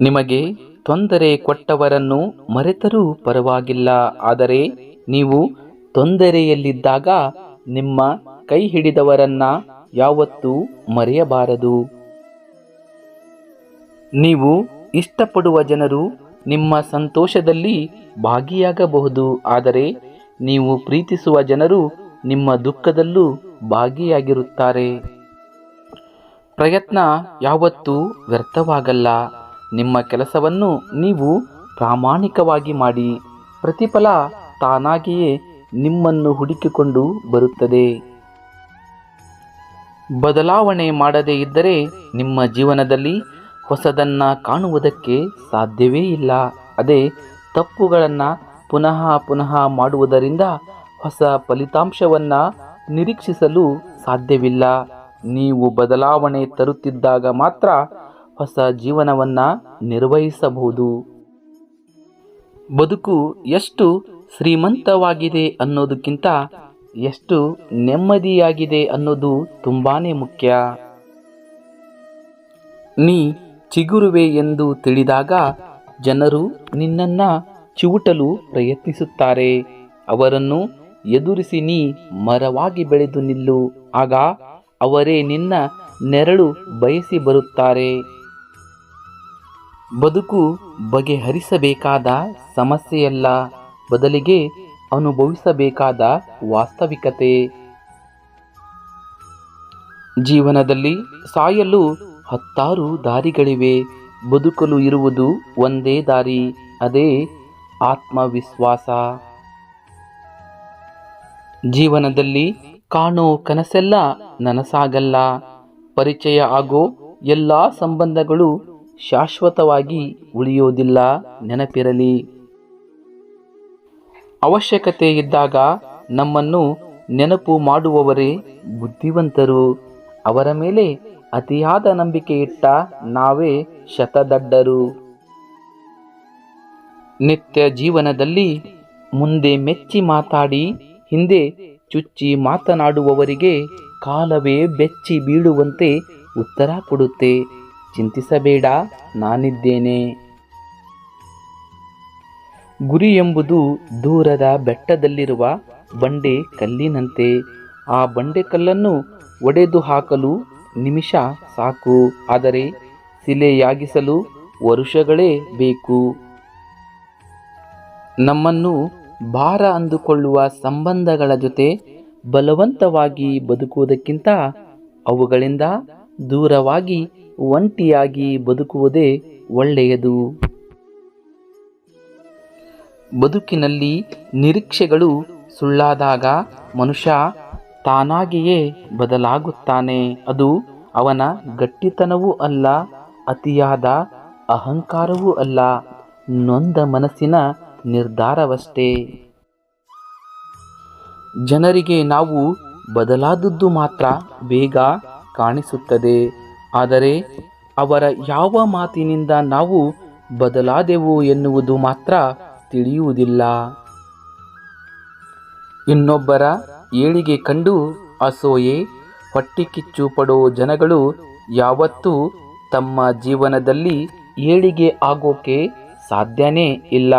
ನಿಮಗೆ ತೊಂದರೆ ಕೊಟ್ಟವರನ್ನು ಮರೆತರೂ ಪರವಾಗಿಲ್ಲ, ಆದರೆ ನೀವು ತೊಂದರೆಯಲ್ಲಿದ್ದಾಗ ನಿಮ್ಮ ಕೈ ಹಿಡಿದವರನ್ನ ಯಾವತ್ತೂ ಮರೆಯಬಾರದು. ನೀವು ಇಷ್ಟಪಡುವ ಜನರು ನಿಮ್ಮ ಸಂತೋಷದಲ್ಲಿ ಭಾಗಿಯಾಗಬಹುದು, ಆದರೆ ನೀವು ಪ್ರೀತಿಸುವ ಜನರು ನಿಮ್ಮ ದುಃಖದಲ್ಲೂ ಭಾಗಿಯಾಗಿರುತ್ತಾರೆ. ಪ್ರಯತ್ನ ಯಾವತ್ತೂ ವ್ಯರ್ಥವಾಗಲ್ಲ. ನಿಮ್ಮ ಕೆಲಸವನ್ನು ನೀವು ಪ್ರಾಮಾಣಿಕವಾಗಿ ಮಾಡಿ, ಪ್ರತಿಫಲ ತಾನಾಗಿಯೇ ನಿಮ್ಮನ್ನು ಹುಡುಕಿಕೊಂಡು ಬರುತ್ತದೆ. ಬದಲಾವಣೆ ಮಾಡದೇ ಇದ್ದರೆ ನಿಮ್ಮ ಜೀವನದಲ್ಲಿ ಹೊಸದನ್ನ ಕಾಣುವುದಕ್ಕೆ ಸಾಧ್ಯವೇ ಇಲ್ಲ. ಅದೇ ತಪ್ಪುಗಳನ್ನು ಪುನಃ ಪುನಃ ಮಾಡುವುದರಿಂದ ಹೊಸ ಫಲಿತಾಂಶವನ್ನು ನಿರೀಕ್ಷಿಸಲು ಸಾಧ್ಯವಿಲ್ಲ. ನೀವು ಬದಲಾವಣೆ ತರುತ್ತಿದ್ದಾಗ ಮಾತ್ರ ಹೊಸ ಜೀವನವನ್ನು ನಿರ್ವಹಿಸಬಹುದು. ಬದುಕು ಎಷ್ಟು ಶ್ರೀಮಂತವಾಗಿದೆ ಅನ್ನೋದಕ್ಕಿಂತ ಎಷ್ಟು ನೆಮ್ಮದಿಯಾಗಿದೆ ಅನ್ನೋದು ತುಂಬಾನೇ ಮುಖ್ಯ. ನೀ ಚಿಗುರುವೆ ಎಂದು ತಿಳಿದಾಗ ಜನರು ನಿನ್ನನ್ನ ಚಿವುಟಲು ಪ್ರಯತ್ನಿಸುತ್ತಾರೆ. ಅವರನ್ನು ಎದುರಿಸಿ ನೀ ಮರವಾಗಿ ಬೆಳೆದು ನಿಲ್ಲು. ಆಗ ಅವರೇ ನಿನ್ನ ನೆರಳು ಬಯಸಿ ಬರುತ್ತಾರೆ. ಬದುಕು ಬಗೆಹರಿಸಬೇಕಾದ ಸಮಸ್ಯೆಯಲ್ಲ, ಬದಲಿಗೆ ಅನುಭವಿಸಬೇಕಾದ ವಾಸ್ತವಿಕತೆ. ಜೀವನದಲ್ಲಿ ಸಾಯಲು 10 ದಾರಿಗಳಿವೆ, ಬದುಕಲು ಇರುವುದು ಒಂದೇ ದಾರಿ, ಅದೇ ಆತ್ಮವಿಶ್ವಾಸ. ಜೀವನದಲ್ಲಿ ಕಾಣೋ ಕನಸೆಲ್ಲ ನನಸಾಗಲ್ಲ. ಪರಿಚಯ ಆಗೋ ಎಲ್ಲ ಸಂಬಂಧಗಳು ಶಾಶ್ವತವಾಗಿ ಉಳಿಯೋದಿಲ್ಲ, ನೆನಪಿರಲಿ. ಅವಶ್ಯಕತೆ ಇದ್ದಾಗ ನಮ್ಮನ್ನು ನೆನಪು ಮಾಡುವವರೇ ಬುದ್ಧಿವಂತರು. ಅವರ ಮೇಲೆ ಅತಿಯಾದ ನಂಬಿಕೆ ಇಟ್ಟ ನಾವೇ ಶತದಡ್ಡರು. ನಿತ್ಯ ಜೀವನದಲ್ಲಿ ಮುಂದೆ ಮೆಚ್ಚಿ ಮಾತಾಡಿ ಹಿಂದೆ ಚುಚ್ಚಿ ಮಾತನಾಡುವವರಿಗೆ ಕಾಲವೇ ಬೆಚ್ಚಿ ಬೀಳುವಂತೆ ಉತ್ತರ ಕೊಡುತ್ತೆ. ಚಿಂತಿಸಬೇಡ, ನಾನಿದ್ದೇನೆ. ಗುರಿ ಎಂಬುದು ದೂರದ ಬೆಟ್ಟದಲ್ಲಿರುವ ಬಂಡೆ ಕಲ್ಲಿನಂತೆ. ಆ ಬಂಡೆ ಕಲ್ಲನ್ನು ಒಡೆದು ಹಾಕಲು ನಿಮಿಷ ಸಾಕು, ಆದರೆ ಶಿಲೆಯಾಗಿಸಲು ವರುಷಗಳೇ ಬೇಕು. ನಮ್ಮನ್ನು ಭಾರ ಅಂದುಕೊಳ್ಳುವ ಸಂಬಂಧಗಳ ಜೊತೆ ಬಲವಂತವಾಗಿ ಬದುಕುವುದಕ್ಕಿಂತ ಅವುಗಳಿಂದ ದೂರವಾಗಿ ಒಂಟಿಯಾಗಿ ಬದುಕುವುದೇ ಒಳ್ಳೆಯದು. ಬದುಕಿನಲ್ಲಿ ನಿರೀಕ್ಷೆಗಳು ಸುಳ್ಳಾದಾಗ ಮನುಷ್ಯ ತಾನಾಗಿಯೇ ಬದಲಾಗುತ್ತಾನೆ. ಅದು ಅವನ ಗಟ್ಟಿತನವೂ ಅಲ್ಲ, ಅತಿಯಾದ ಅಹಂಕಾರವೂ ಅಲ್ಲ, ನೊಂದ ಮನಸ್ಸಿನ ನಿರ್ಧಾರವಷ್ಟೇ. ಜನರಿಗೆ ನಾವು ಬದಲಾದದ್ದು ಮಾತ್ರ ಬೇಗ ಕಾಣಿಸುತ್ತದೆ, ಆದರೆ ಅವರ ಯಾವ ಮಾತಿನಿಂದ ನಾವು ಬದಲಾದೆವು ಎನ್ನುವುದು ಮಾತ್ರ ತಿಳಿಯುವುದಿಲ್ಲ. ಇನ್ನೊಬ್ಬರ ಏಳಿಗೆ ಕಂಡು ಅಸೂಯೆ, ಹೊಟ್ಟೆಕಿಚ್ಚು ಪಡೋ ಜನಗಳು ಯಾವತ್ತೂ ತಮ್ಮ ಜೀವನದಲ್ಲಿ ಏಳಿಗೆ ಆಗೋಕೆ ಸಾಧ್ಯನೇ ಇಲ್ಲ.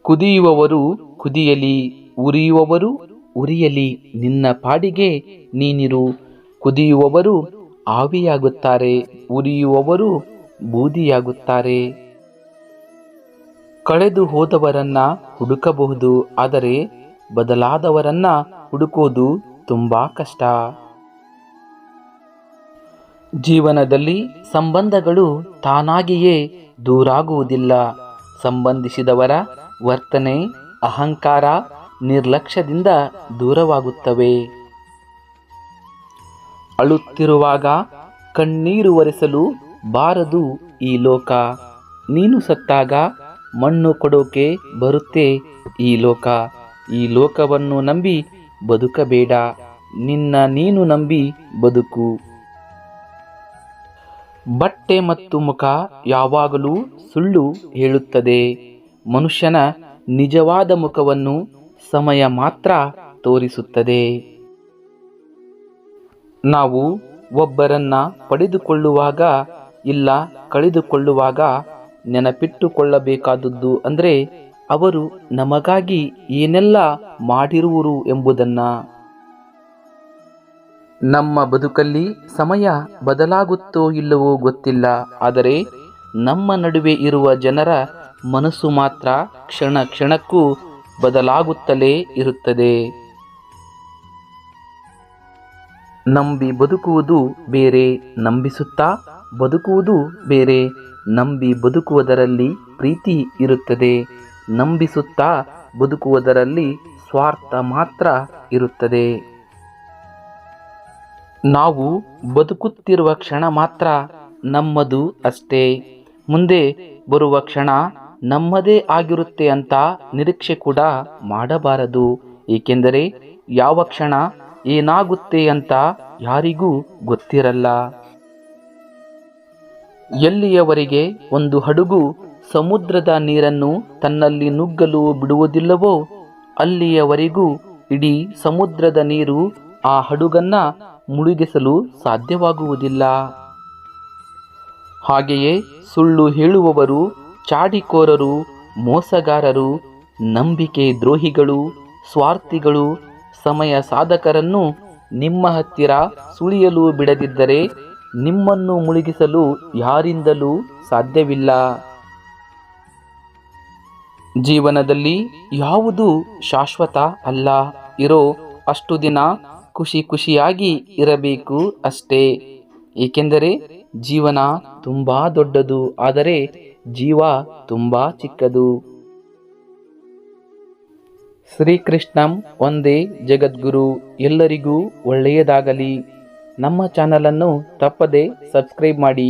ಕುದಿಯುವವರು ಕುದಿಯಲಿ, ಉರಿಯುವವರು ಉರಿಯಲಿ, ನಿನ್ನ ಪಾಡಿಗೆ ನೀನಿರು. ಕುದಿಯುವವರು ಆವಿಯಾಗುತ್ತಾರೆ, ಉರಿಯುವವರು ಬೂದಿಯಾಗುತ್ತಾರೆ. ಕಳೆದು ಹೋದವರನ್ನ ಹುಡುಕಬಹುದು, ಆದರೆ ಬದಲಾದವರನ್ನ ಹುಡುಕೋದು ತುಂಬಾ ಕಷ್ಟ. ಜೀವನದಲ್ಲಿ ಸಂಬಂಧಗಳು ತಾನಾಗಿಯೇ ದೂರಾಗುವುದಿಲ್ಲ. ಸಂಬಂಧಿಸಿದವರ ವರ್ತನೆ, ಅಹಂಕಾರ, ನಿರ್ಲಕ್ಷ್ಯದಿಂದ ದೂರವಾಗುತ್ತವೆ. ಅಳುತ್ತಿರುವಾಗ ಕಣ್ಣೀರು ಒರೆಸಲು ಬಾರದು ಈ ಲೋಕ. ನೀನು ಸತ್ತಾಗ ಮಣ್ಣು ಕೊಡೋಕೆ ಬರುತ್ತೆ ಈ ಲೋಕ. ಈ ಲೋಕವನ್ನು ನಂಬಿ ಬದುಕಬೇಡ, ನಿನ್ನ ನೀನು ನಂಬಿ ಬದುಕು. ಬಟ್ಟೆ ಮತ್ತು ಮುಖ ಯಾವಾಗಲೂ ಸುಳ್ಳು ಹೇಳುತ್ತದೆ. ಮನುಷ್ಯನ ನಿಜವಾದ ಮುಖವನ್ನು ಸಮಯ ಮಾತ್ರ ತೋರಿಸುತ್ತದೆ. ನಾವು ಒಬ್ಬರನ್ನ ಪಡೆದುಕೊಳ್ಳುವಾಗ ಇಲ್ಲ ಕಳೆದುಕೊಳ್ಳುವಾಗ ನೆನಪಿಟ್ಟುಕೊಳ್ಳಬೇಕಾದದ್ದು ಅಂದರೆ ಅವರು ನಮಗಾಗಿ ಏನೆಲ್ಲ ಮಾಡಿರುವರು ಎಂಬುದನ್ನ. ನಮ್ಮ ಬದುಕಲ್ಲಿ ಸಮಯ ಬದಲಾಗುತ್ತೋ ಇಲ್ಲವೋ ಗೊತ್ತಿಲ್ಲ, ಆದರೆ ನಮ್ಮ ನಡುವೆ ಇರುವ ಜನರ ಮನಸ್ಸು ಮಾತ್ರ ಕ್ಷಣ ಕ್ಷಣಕ್ಕೂ ಬದಲಾಗುತ್ತಲೇ ಇರುತ್ತದೆ. ನಂಬಿ ಬದುಕುವುದು ಬೇರೆ, ನಂಬಿಸುತ್ತಾ ಬದುಕುವುದು ಬೇರೆ. ನಂಬಿ ಬದುಕುವುದರಲ್ಲಿ ಪ್ರೀತಿ ಇರುತ್ತದೆ, ನಂಬಿಸುತ್ತಾ ಬದುಕುವುದರಲ್ಲಿ ಸ್ವಾರ್ಥ ಮಾತ್ರ ಇರುತ್ತದೆ. ನಾವು ಬದುಕುತ್ತಿರುವ ಕ್ಷಣ ಮಾತ್ರ ನಮ್ಮದು ಅಷ್ಟೇ. ಮುಂದೆ ಬರುವ ಕ್ಷಣ ನಮ್ಮದೇ ಆಗಿರುತ್ತೆ ಅಂತ ನಿರೀಕ್ಷೆ ಕೂಡ ಮಾಡಬಾರದು. ಏಕೆಂದರೆ ಯಾವ ಕ್ಷಣ ಏನಾಗುತ್ತೆ ಅಂತ ಯಾರಿಗೂ ಗೊತ್ತಿರಲ್ಲ. ಎಲ್ಲಿಯವರೆಗೆ ಒಂದು ಹಡಗು ಸಮುದ್ರದ ನೀರನ್ನು ತನ್ನಲ್ಲಿ ನುಗ್ಗಲು ಬಿಡುವುದಿಲ್ಲವೋ ಅಲ್ಲಿಯವರೆಗೂ ಇಡೀ ಸಮುದ್ರದ ನೀರು ಆ ಹಡಗನ್ನ ಮುಳುಗಿಸಲು ಸಾಧ್ಯವಾಗುವುದಿಲ್ಲ. ಹಾಗೆಯೇ ಸುಳ್ಳು ಹೇಳುವವರು, ಚಾಡಿಕೋರರು, ಮೋಸಗಾರರು, ನಂಬಿಕೆ ದ್ರೋಹಿಗಳು, ಸ್ವಾರ್ಥಿಗಳು, ಸಮಯ ಸಾಧಕರನ್ನು ನಿಮ್ಮ ಹತ್ತಿರ ಸುಳಿಯಲು ಬಿಡದಿದ್ದರೆ ನಿಮ್ಮನ್ನು ಮುಳುಗಿಸಲು ಯಾರಿಂದಲೂ ಸಾಧ್ಯವಿಲ್ಲ. ಜೀವನದಲ್ಲಿ ಯಾವುದೂ ಶಾಶ್ವತ ಅಲ್ಲ. ಇರೋ ಅಷ್ಟು ದಿನ ಖುಷಿ ಖುಷಿಯಾಗಿ ಇರಬೇಕು ಅಷ್ಟೇ. ಏಕೆಂದರೆ ಜೀವನ ತುಂಬಾ ದೊಡ್ಡದು, ಆದರೆ ಜೀವ ತುಂಬಾ ಚಿಕ್ಕದು. ಶ್ರೀಕೃಷ್ಣಂ ಒಂದೇ ಜಗದ್ಗುರು. ಎಲ್ಲರಿಗೂ ಒಳ್ಳೆಯದಾಗಲಿ. ನಮ್ಮ ಚಾನಲನ್ನು ತಪ್ಪದೆ ಸಬ್ಸ್ಕ್ರೈಬ್ ಮಾಡಿ.